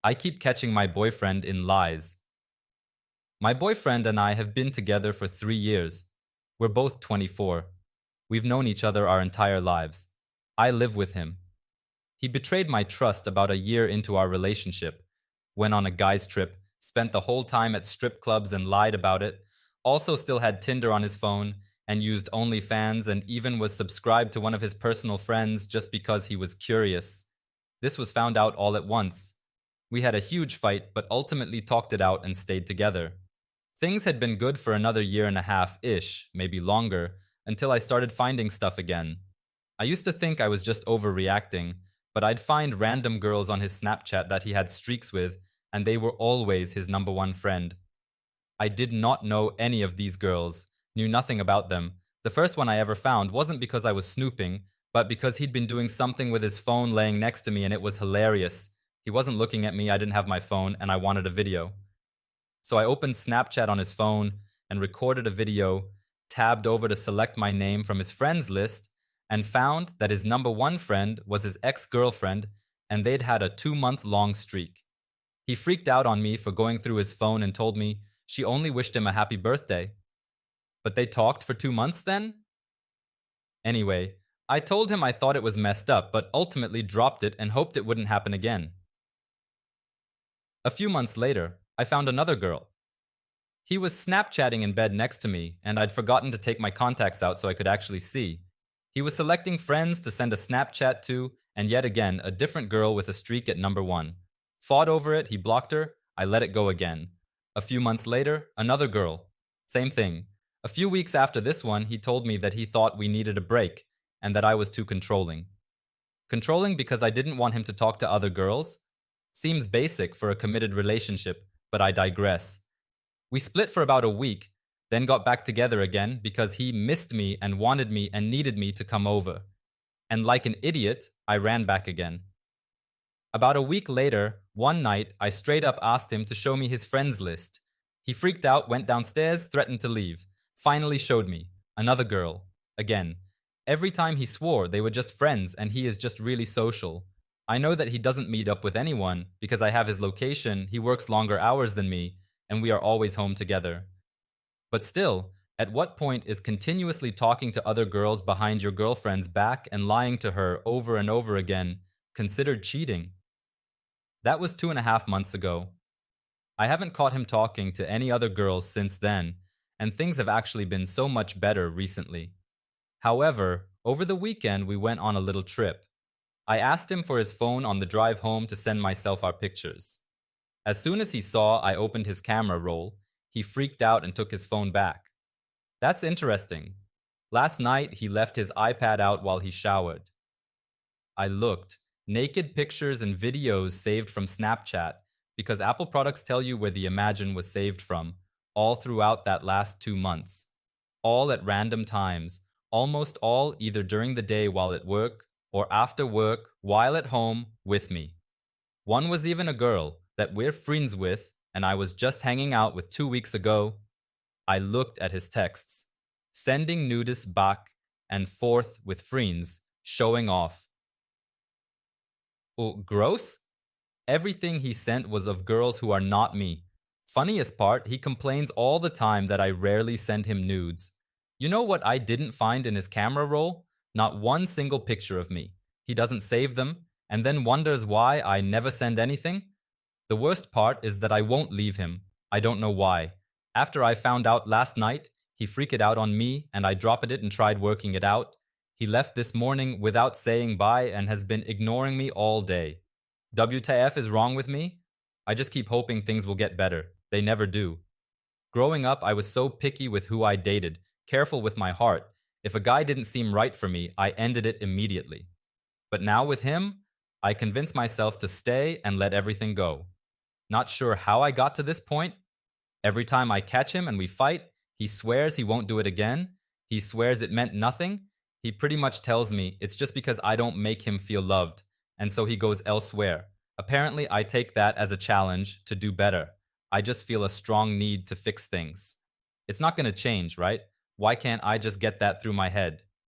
I keep catching my boyfriend in lies. My boyfriend and I have been together for 3 years. We're both 24. We've known each other our entire lives. I live with him. He betrayed my trust about a year into our relationship, went on a guy's trip, spent the whole time at strip clubs and lied about it, also still had Tinder on his phone, and used OnlyFans and even was subscribed to one of his personal friends just because he was curious. This was found out all at once. We had a huge fight, but ultimately talked it out and stayed together. Things had been good for another year and a half-ish, maybe longer, until I started finding stuff again. I used to think I was just overreacting, but I'd find random girls on his Snapchat that he had streaks with, and they were always his number one friend. I did not know any of these girls, knew nothing about them. The first one I ever found wasn't because I was snooping, but because he'd been doing something with his phone laying next to me and it was hilarious. He wasn't looking at me, I didn't have my phone, and I wanted a video. So I opened Snapchat on his phone and recorded a video, tabbed over to select my name from his friends list, and found that his number one friend was his ex-girlfriend, and they'd had a 2-month-long streak. He freaked out on me for going through his phone and told me she only wished him a happy birthday. But they talked for 2 months then? Anyway, I told him I thought it was messed up, but ultimately dropped it and hoped it wouldn't happen again. A few months later, I found another girl. He was Snapchatting in bed next to me, and I'd forgotten to take my contacts out so I could actually see. He was selecting friends to send a Snapchat to, and yet again, a different girl with a streak at number one. Fought over it, he blocked her, I let it go again. A few months later, another girl. Same thing. A few weeks after this one, he told me that he thought we needed a break, and that I was too controlling. Controlling because I didn't want him to talk to other girls? Seems basic for a committed relationship, but I digress. We split for about a week, then got back together again because he missed me and wanted me and needed me to come over. And like an idiot, I ran back again. About a week later, one night, I straight up asked him to show me his friends list. He freaked out, went downstairs, threatened to leave. Finally showed me. Another girl. Again. Every time he swore they were just friends and he is just really social. I know that he doesn't meet up with anyone because I have his location, he works longer hours than me, and we are always home together. But still, at what point is continuously talking to other girls behind your girlfriend's back and lying to her over and over again considered cheating? That was 2.5 months ago. I haven't caught him talking to any other girls since then, and things have actually been so much better recently. However, over the weekend we went on a little trip. I asked him for his phone on the drive home to send myself our pictures. As soon as he saw I opened his camera roll, he freaked out and took his phone back. That's interesting. Last night he left his iPad out while he showered. I looked. Naked pictures and videos saved from Snapchat, because Apple products tell you where the Imagine was saved from, all throughout that last 2 months. All at random times, almost all either during the day while at work, or after work while at home with me. One was even a girl that we're friends with, and I was just hanging out with 2 weeks ago. I looked at his texts, sending nudists back and forth with friends, showing off. Oh, gross? Everything he sent was of girls who are not me. Funniest part, he complains all the time that I rarely send him nudes. You know what I didn't find in his camera roll? Not one single picture of me. He doesn't save them, and then wonders why I never send anything? The worst part is that I won't leave him. I don't know why. After I found out last night, he freaked out on me and I dropped it and tried working it out. He left this morning without saying bye and has been ignoring me all day. WTF is wrong with me? I just keep hoping things will get better. They never do. Growing up, I was so picky with who I dated, careful with my heart. If a guy didn't seem right for me, I ended it immediately. But now with him, I convinced myself to stay and let everything go. Not sure how I got to this point. Every time I catch him and we fight, he swears he won't do it again. He swears it meant nothing. He pretty much tells me it's just because I don't make him feel loved, and so he goes elsewhere. Apparently, I take that as a challenge to do better. I just feel a strong need to fix things. It's not going to change, right? Why can't I just get that through my head?